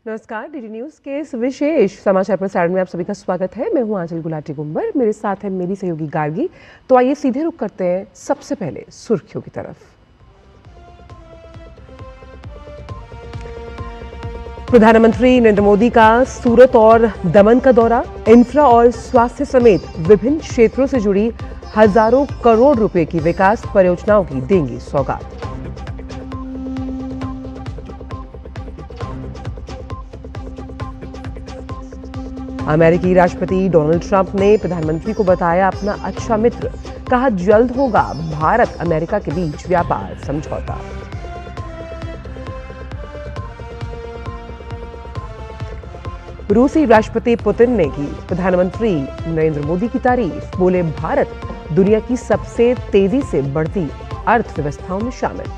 नमस्कार, DD news के इस विशेष समाचार प्रसारण में आप सभी का स्वागत है। मैं हूं आंचल गुलाटी गुंबर, मेरे साथ है मेरी सहयोगी गार्गी। तो आइए सीधे रुख करते हैं सबसे पहले सुर्खियों की तरफ। प्रधानमंत्री नरेंद्र मोदी का सूरत और दमन का दौरा, इंफ्रा और स्वास्थ्य समेत विभिन्न क्षेत्रों से जुड़ी हजारों करोड़ रुपए की विकास परियोजनाओं की देंगी सौगात। अमेरिकी राष्ट्रपति डोनाल्ड ट्रंप ने प्रधानमंत्री को बताया अपना अच्छा मित्र, कहा जल्द होगा भारत अमेरिका के बीच व्यापार समझौता। रूसी राष्ट्रपति पुतिन ने की प्रधानमंत्री नरेंद्र मोदी की तारीफ, बोले भारत दुनिया की सबसे तेजी से बढ़ती अर्थव्यवस्थाओं में शामिल।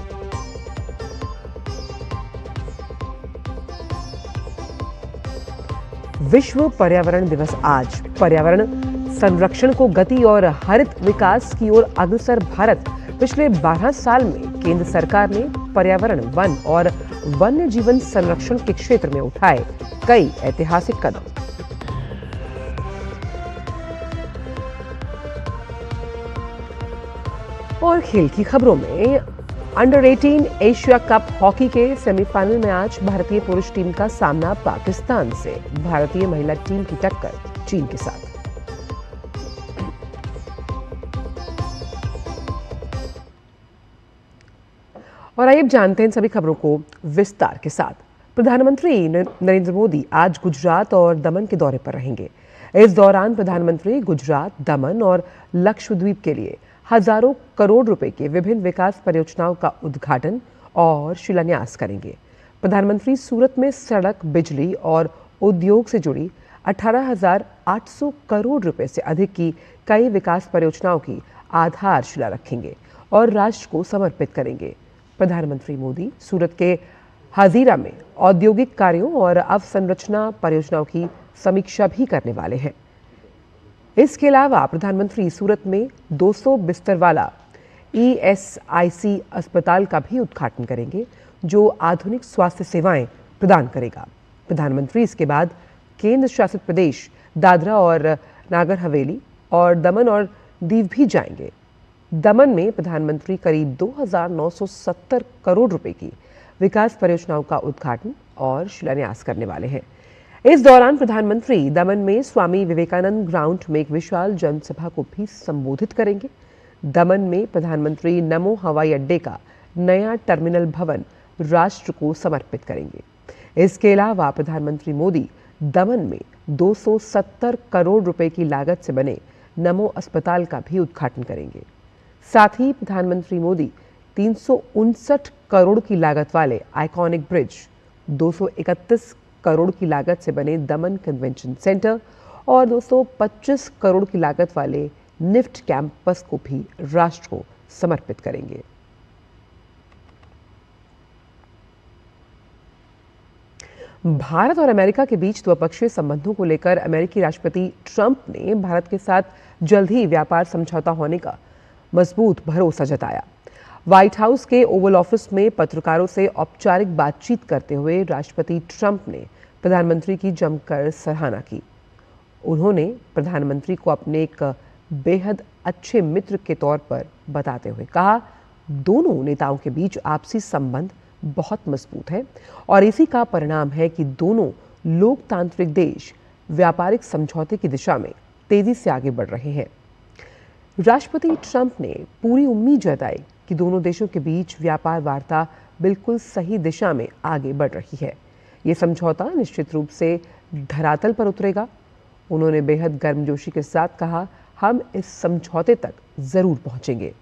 विश्व पर्यावरण दिवस आज, पर्यावरण संरक्षण को गति और हरित विकास की ओर अग्रसर भारत। पिछले 12 साल में केंद्र सरकार ने पर्यावरण, वन और वन्य जीवन संरक्षण के क्षेत्र में उठाए कई ऐतिहासिक कदम। और खेल की खबरों में अंडर 18 एशिया कप हॉकी के सेमीफाइनल में आज भारतीय पुरुष टीम का सामना पाकिस्तान से। भारतीय महिला टीम की टक्कर चीन के साथ। और आइए अब जानते हैं सभी खबरों को विस्तार के साथ। प्रधानमंत्री नरेंद्र मोदी आज गुजरात और दमन के दौरे पर रहेंगे। इस दौरान प्रधानमंत्री गुजरात, दमन और लक्षद्वीप के लिए हजारों करोड़ रुपए के विभिन्न विकास परियोजनाओं का उद्घाटन और शिलान्यास करेंगे। प्रधानमंत्री सूरत में सड़क, बिजली और उद्योग से जुड़ी 18,800 करोड़ रुपए से अधिक की कई विकास परियोजनाओं की आधारशिला रखेंगे और राष्ट्र को समर्पित करेंगे। प्रधानमंत्री मोदी सूरत के हाजीरा में औद्योगिक कार्यों और अवसंरचना परियोजनाओं की समीक्षा भी करने वाले हैं। इसके अलावा प्रधानमंत्री सूरत में 200 बिस्तर वाला ESIC अस्पताल का भी उद्घाटन करेंगे, जो आधुनिक स्वास्थ्य सेवाएं प्रदान करेगा। प्रधानमंत्री इसके बाद केंद्र शासित प्रदेश दादरा और नागर हवेली और दमन और दीव भी जाएंगे। दमन में प्रधानमंत्री करीब 2,970 करोड़ रुपए की विकास परियोजनाओं का उद्घाटन और शिलान्यास करने वाले हैं। इस दौरान प्रधानमंत्री दमन में स्वामी विवेकानंद ग्राउंड में एक विशाल जनसभा को भी संबोधित करेंगे। दमन में प्रधानमंत्री नमो हवाई अड्डे का नया टर्मिनल भवन राष्ट्र को समर्पित करेंगे। इसके अलावा प्रधानमंत्री मोदी दमन में 270 करोड़ रुपए की लागत से बने नमो अस्पताल का भी उद्घाटन करेंगे। साथ ही प्रधानमंत्री मोदी 359 करोड़ की लागत वाले आइकॉनिक ब्रिज, 231 करोड़ की लागत से बने दमन कन्वेंशन सेंटर और 225 करोड़ की लागत वाले निफ्ट कैंपस को भी राष्ट्र को समर्पित करेंगे। भारत और अमेरिका के बीच द्विपक्षीय संबंधों को लेकर अमेरिकी राष्ट्रपति ट्रंप ने भारत के साथ जल्द ही व्यापार समझौता होने का मजबूत भरोसा जताया। व्हाइट हाउस के ओवल ऑफिस में पत्रकारों से औपचारिक बातचीत करते हुए राष्ट्रपति ट्रंप ने प्रधानमंत्री की जमकर सराहना की। उन्होंने प्रधानमंत्री को अपने एक बेहद अच्छे मित्र के तौर पर बताते हुए कहा, दोनों नेताओं के बीच आपसी संबंध बहुत मजबूत है और इसी का परिणाम है कि दोनों लोकतांत्रिक देश व्यापारिक समझौते की दिशा में तेजी से आगे बढ़ रहे हैं। राष्ट्रपति ट्रंप ने पूरी उम्मीद जताई कि दोनों देशों के बीच व्यापार वार्ता बिल्कुल सही दिशा में आगे बढ़ रही है। ये समझौता निश्चित रूप से धरातल पर उतरेगा। उन्होंने बेहद गर्मजोशी के साथ कहा, हम इस समझौते तक जरूर पहुंचेंगे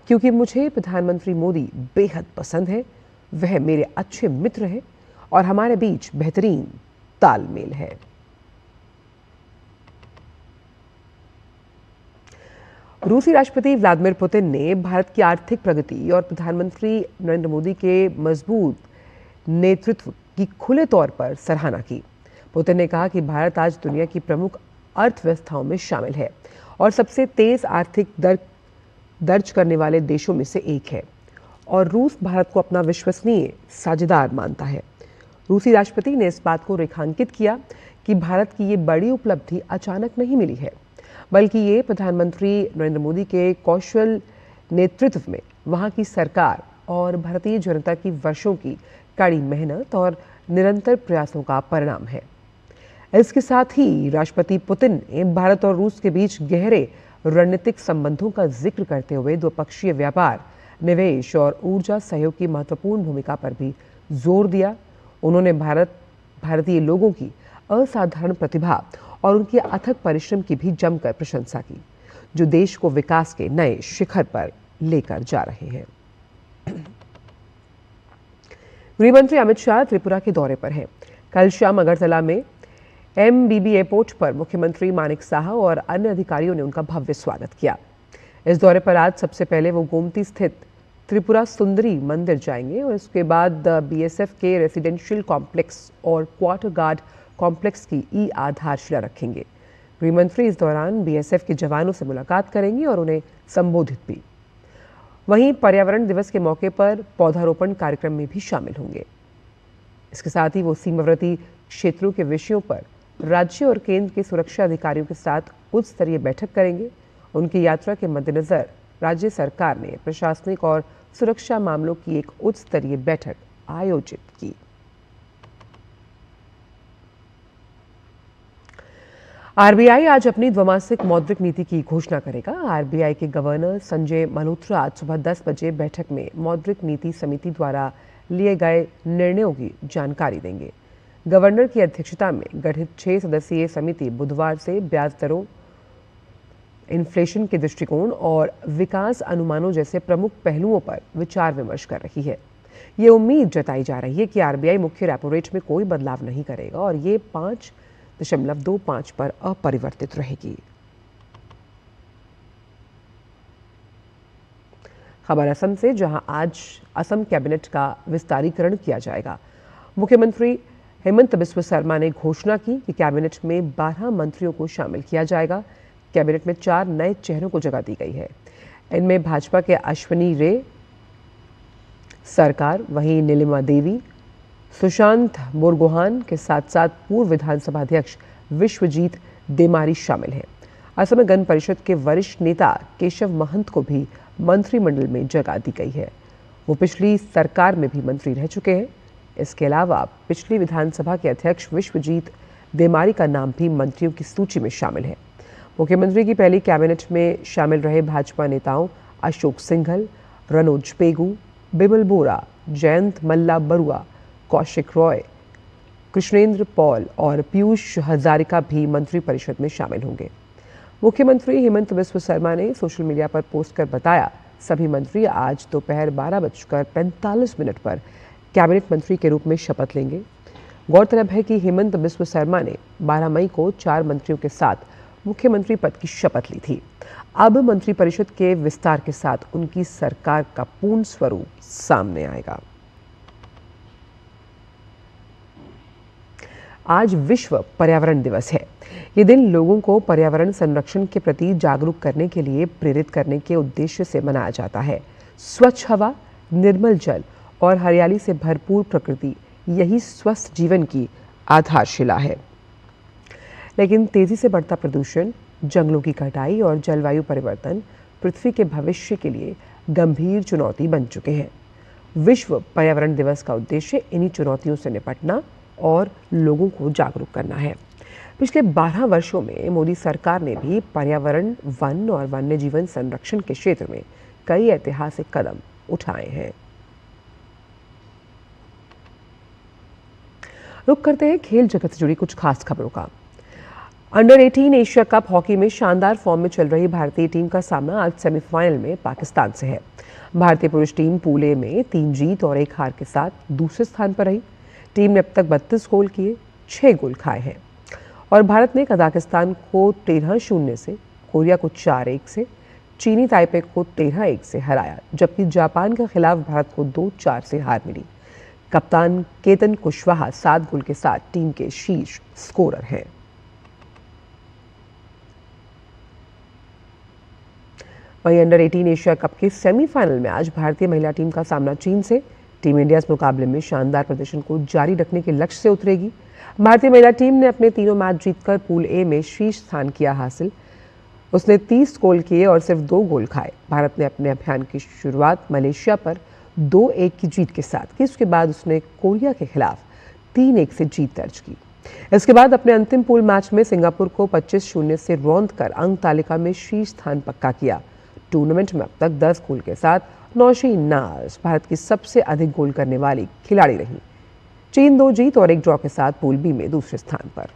क्योंकि मुझे प्रधानमंत्री मोदी बेहद पसंद है, वह मेरे अच्छे मित्र हैं और हमारे बीच बेहतरीन तालमेल है। रूसी राष्ट्रपति व्लादिमीर पुतिन ने भारत की आर्थिक प्रगति और प्रधानमंत्री नरेंद्र मोदी के मजबूत नेतृत्व की खुले तौर पर सराहना की। पुतिन ने कहा कि भारत आज दुनिया की प्रमुख अर्थव्यवस्थाओं में शामिल है और सबसे तेज आर्थिक दर दर्ज करने वाले देशों में से एक है और रूस भारत को अपना विश्वसनीय साझेदार मानता है। रूसी राष्ट्रपति ने इस बात को रेखांकित किया कि भारत की ये बड़ी उपलब्धि अचानक नहीं मिली है, बल्कि ये प्रधानमंत्री नरेंद्र मोदी के कौशल नेतृत्व में वहां की सरकार और भारतीय जनता की वर्षों की कड़ी मेहनत और निरंतर प्रयासों का परिणाम है। इसके साथ ही राष्ट्रपति पुतिन ने भारत और रूस के बीच गहरे रणनीतिक संबंधों का जिक्र करते हुए द्विपक्षीय व्यापार, निवेश और ऊर्जा सहयोग की महत्वपूर्ण भूमिका पर भी जोर दिया। उन्होंने भारतीय लोगों की असाधारण प्रतिभा और उनके अथक परिश्रम की भी जमकर प्रशंसा की, जो देश को विकास के नए शिखर पर लेकर जा रहे हैं। गृहमंत्री अमित शाह त्रिपुरा के दौरे पर हैं। कल शाम अगरतला में MBB एयरपोर्ट पर मुख्यमंत्री मानिक साहा और अन्य अधिकारियों ने उनका भव्य स्वागत किया। इस दौरे पर आज सबसे पहले वो गोमती स्थित त्रिपुरा सुंदरी मंदिर जाएंगे और इसके बाद BSF के रेसिडेंशियल कॉम्प्लेक्स और क्वार्टर गार्ड कॉम्प्लेक्स की आधारशिला रखेंगे। गृहमंत्री इस दौरान BSF के जवानों से मुलाकात करेंगे और उन्हें संबोधित भी। वहीं पर्यावरण दिवस के मौके पर पौधारोपण कार्यक्रम में भी शामिल होंगे। इसके साथ ही वो सीमावर्ती क्षेत्रों के विषयों पर राज्य और केंद्र के सुरक्षा अधिकारियों के साथ उच्च स्तरीय बैठक करेंगे। उनकी यात्रा के मद्देनजर राज्य सरकार ने प्रशासनिक और सुरक्षा मामलों की एक उच्च स्तरीय बैठक आयोजित की। RBI आज अपनी द्विमासिक मौद्रिक नीति की घोषणा करेगा। RBI के गवर्नर संजय मल्होत्रा आज सुबह 10 बजे बैठक में मौद्रिक नीति समिति द्वारा लिए गए निर्णयों की जानकारी देंगे। गवर्नर की अध्यक्षता में गठित 6 सदस्यीय समिति बुधवार से ब्याज दरों, इन्फ्लेशन के दृष्टिकोण और विकास अनुमानों जैसे प्रमुख पहलुओं पर विचार विमर्श कर रही है। ये उम्मीद जताई जा रही है कि RBI मुख्य रेपो रेट में कोई बदलाव नहीं करेगा और ये 5.25 पर अपरिवर्तित रहेगी। खबर असम से, जहां आज असम कैबिनेट का विस्तारीकरण किया जाएगा। मुख्यमंत्री हेमंत बिस्व शर्मा ने घोषणा की कि कैबिनेट में 12 मंत्रियों को शामिल किया जाएगा। कैबिनेट में 4 नए चेहरों को जगह दी गई है। इनमें भाजपा के अश्वनी रे सरकार, वहीं नीलिमा देवी, सुशांत बोरगोहान के साथ साथ पूर्व विधानसभा अध्यक्ष विश्वजीत देमारी शामिल हैं। असम गण परिषद के वरिष्ठ नेता केशव महंत को भी मंत्रिमंडल में जगह दी गई है। वो पिछली सरकार में भी मंत्री रह चुके हैं। इसके अलावा पिछली विधानसभा के अध्यक्ष विश्वजीत देमारी का नाम भी मंत्रियों की सूची में शामिल है। मुख्यमंत्री की पहली कैबिनेट में शामिल रहे भाजपा नेताओं अशोक सिंघल, रनोज पेगू, बिमल बोरा, जयंत मल्ला बरुआ, कौशिक रॉय, कृष्णेंद्र पॉल और पीयूष हजारिका भी मंत्रिपरिषद में शामिल होंगे। मुख्यमंत्री हेमंत बिस्व शर्मा ने सोशल मीडिया पर पोस्ट कर बताया, सभी मंत्री आज दोपहर 12:45 पर कैबिनेट मंत्री के रूप में शपथ लेंगे। गौरतलब है कि हेमंत बिस्व शर्मा ने 12 मई को 4 मंत्रियों के साथ मुख्यमंत्री पद की शपथ ली थी। अब मंत्रिपरिषद के विस्तार के साथ उनकी सरकार का पूर्ण स्वरूप सामने आएगा। आज विश्व पर्यावरण दिवस है। ये दिन लोगों को पर्यावरण संरक्षण के प्रति जागरूक करने के लिए प्रेरित करने के उद्देश्य से मनाया जाता है। स्वच्छ हवा, निर्मल जल और हरियाली से भरपूर प्रकृति, यही स्वस्थ जीवन की आधारशिला है। लेकिन तेजी से बढ़ता प्रदूषण, जंगलों की कटाई और जलवायु परिवर्तन पृथ्वी के भविष्य के लिए गंभीर चुनौती बन चुके हैं। विश्व पर्यावरण दिवस का उद्देश्य इन्हीं चुनौतियों से निपटना और लोगों को जागरूक करना है। पिछले 12 वर्षों में मोदी सरकार ने भी पर्यावरण, वन और वन्य जीवन संरक्षण के क्षेत्र में कई ऐतिहासिक कदम उठाए हैं। रुक करते हैं खेल जगत से जुड़ी कुछ खास खबरों का। अंडर 18 एशिया कप हॉकी में शानदार फॉर्म में चल रही भारतीय टीम का सामना आज सेमीफाइनल में पाकिस्तान से है। भारतीय पुरुष टीम पूल ए में 3 जीत और 1 हार के साथ दूसरे स्थान पर रही। टीम ने अब तक 32 गोल किए, 6 गोल खाए हैं और भारत ने कजाकिस्तान को 13-0 से, कोरिया को 4-1 से, चीनी ताइपे को 13-1 से हराया, जबकि जापान के खिलाफ भारत को 2-4 से हार मिली। कप्तान केतन कुशवाहा 7 गोल के साथ टीम के शीर्ष स्कोरर हैं। वहीं अंडर 18 एशिया कप के सेमीफाइनल में आज भारतीय महिला टीम का सामना चीन से। टीम इंडिया इस मुकाबले में शानदार प्रदर्शन को जारी रखने के लक्ष्य से उतरेगी। भारतीय महिला टीम ने अपने तीनों मैच जीतकर पूल ए में शीर्ष स्थान किया हासिल। उसने 30 गोल किए और सिर्फ 2 गोल खाए। भारत ने अपने अभियान की शुरुआत मलेशिया पर 2-1 की जीत के साथ की। उसके बाद उसने कोरिया के खिलाफ 3-1 से जीत दर्ज की। इसके बाद अपने अंतिम पूल मैच में सिंगापुर को 25-0 से रौंदकर अंक तालिका में शीर्ष स्थान पक्का किया। टूर्नामेंट में अब तक 10 गोल के साथ नौशीन नाज भारत की सबसे अधिक गोल करने वाली खिलाड़ी रही। चीन 2 जीत और 1 ड्रॉ के साथ पूल बी में दूसरे स्थान पर।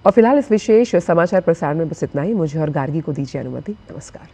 और फिलहाल इस विशेष समाचार प्रसारण में बस इतना ही। मुझे और गार्गी को दीजिए अनुमति। नमस्कार।